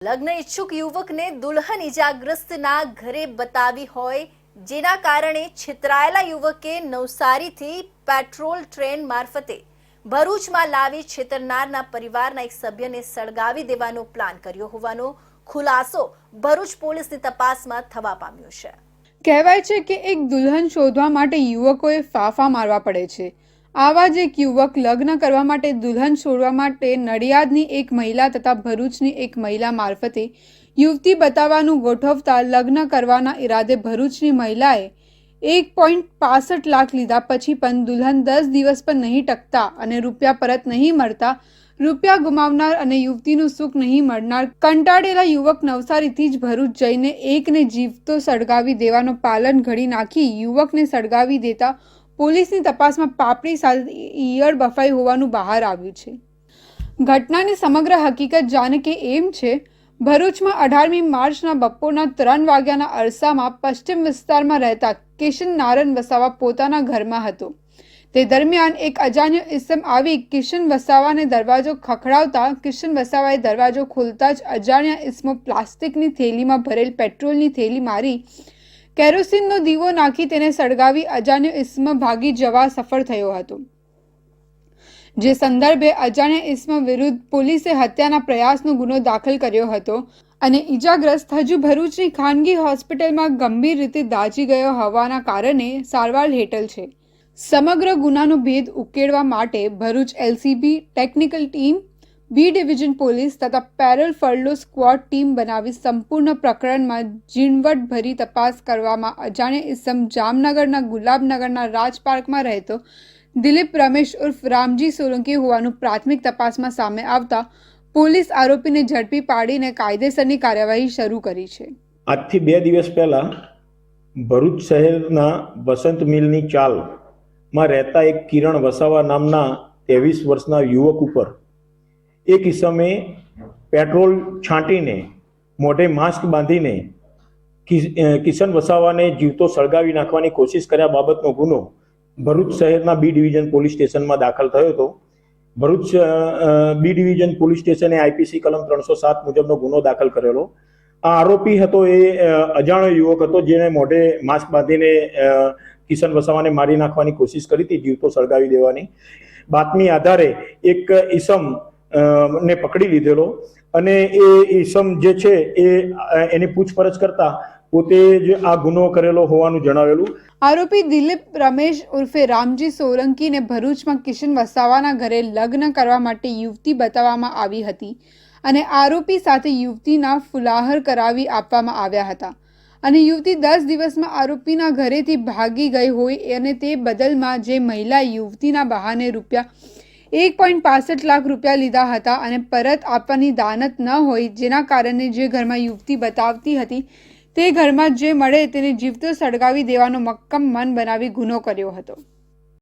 લગ્ન ઈચ્છુક યુવકને દુલ્હન ઈજાગ્રસ્તના ઘરે બતાવી હોય, જેના કારણે છેતરાયેલા યુવકે નવસારીથી પેટ્રોલ ટ્રેન મારફતે ભરૂચમાં લાવી છેતરનારના પરિવારના એક સભ્યને સળગાવી દેવાનો પ્લાન કર્યો હોવાનો ખુલાસો ભરૂચ પોલીસની તપાસમાં થવા પામ્યો છે। કહેવાય છે કે એક દુલ્હન શોધવા માટે યુવકોએ ફાંફા મારવા પડે છે। આવા જ એક યુવક લગ્ન કરવા માટે દુલ્હન શોધવા માટે નડિયાદની એક મહિલા તથા ભરૂચની એક મહિલા મારફતે યુવતી બતાવવાનું ગોઠવતા લગ્ન કરવાના ઈરાદે ભરૂચની મહિલાએ 1.65 લાખ લીધા પછી પણ દુલ્હન 10 દિવસ પર નહીં ટકતા અને રૂપિયા પરત નહીં મળતા રૂપિયા ગુમાવનાર અને યુવતીનું સુખ નહીં મળનાર કંટાળેલા યુવક નવસારીથી જ ભરૂચ જઈને એકને જીવતો સળગાવી દેવાનો પાલન ઘડી નાખી યુવકને સળગાવી દેતા પોલીસની તપાસમાં પાપડી સાથે ઈયળ બફાઈ હોવાનું બહાર આવ્યું છે। ઘટનાની સમગ્ર હકીકત જાણે કે એમ છે। ભરૂચમાં 18મી માર્ચના બપોરના 3 વાગ્યાના અરસામાં પશ્ચિમ વિસ્તારમાં રહેતા કિશન નારન વસાવા પોતાના ઘરમાં હતો। તે દરમિયાન એક અજાણ્યો ઇસમ આવી કિશન વસાવાને દરવાજો ખખડાવતા કિશન વસાવાએ દરવાજો ખોલતા જ અજાણ્યા ઇસમો પ્લાસ્ટિકની થેલીમાં ભરેલ પેટ્રોલની થેલી મારી કેરોસીનનો દીવો નાખી તેને સળગાવી અજાણ્યો ઇસમ ભાગી જવા સફળ થયો હતો। જે સંદર્ભે અજાણ્યા ઇસમ વિરુદ્ધ પોલીસે હત્યાના પ્રયાસનો ગુનો દાખલ કર્યો હતો અને ઈજાગ્રસ્ત હજુ ભરૂચની ખાનગી હોસ્પિટલમાં ગંભીર રીતે દાઝી ગયો હોવાના કારણે સારવાર હેઠળ છે। સમગ્ર ગુનાનો ભેદ ઉકેલવા માટે Bharuch LCB technical team, B division police તથા પેરલ ફરલો સ્ક્વોડ ટીમ બનાવી સંપૂર્ણ પ્રકરણમાં ઝીણવટભરી તપાસ કરવામાં અજાણ્યા ઇસમ જામનગરના ગુલાબનગરના રાજપાર્કમાં રહેતો દિલીપ રમેશ ઉર્ફ રામજી સોલંકી હોવાનું પ્રાથમિક તપાસમાં સામે આવતા પોલીસ આરોપીને ઝડપી પાડીને કાયદેસરની કાર્યવાહી શરૂ કરી છે। આજથી 2 દિવસ પહેલા ભરૂચ શહેરના વસંત મિલની ચાલમાં રહેતા એક કિરણ વસાવા નામના 23 વર્ષના યુવક ઉપર એક ઇસમે પેટ્રોલ છાંટીને મોઢે માસ્ક બાંધીને કિશન વસાવાને જીવતો સળગાવી નાખવાની કોશિશ કર્યા બાબતનો ગુનો ભરૂચ શહેરના બી ડિવિઝન પોલીસ સ્ટેશનમાં દાખલ થયો હતો। ભરૂચ બી ડિવિઝન પોલીસ સ્ટેશને આઈપીસી કલમ 307 મુજબનો ગુનો દાખલ કરેલો। આ આરોપી હતો એ અજાણ્યો યુવક હતો જેને મોઢે માસ્ક બાંધીને કિશન વસાવાને મારી નાખવાની કોશિશ કરી હતી, જીવતો સળગાવી દેવાની। બાતમી આધારે એક ઇસમ ને પકડી લીધેલો અને એ ઇસમ જે છે એની પૂછપરછ કરતા પોતે જ આ ગુનો કરેલો હોવાનું જણાવેલું। આરોપી દિલીપ રમેશ ઉર્ફે રામજી સોલંકીને ભરૂચમાં કિશન વસાવાના ઘરે લગ્ન કરવા માટે યુવતી બતાવવામાં આવી હતી અને આરોપી સાથે યુવતીના ફુલાહર કરાવી આપવામાં આવ્યા હતા અને યુવતી 10 દિવસમાં આરોપીના ઘરેથી ભાગી ગઈ હોય અને તે બદલમાં જે મહિલા યુવતીના બહાને રૂપિયા 1.65 લાખ રૂપિયા લીધા હતા અને પરત આપવાની દાનત ન હોય, જેના કારણે જે ઘરમાં યુવતી બતાવતી હતી તે ઘરમાં જે મળે તેને જીવતો સળગાવી દેવાનો મક્કમ મન બનાવી ગુનો કર્યો હતો।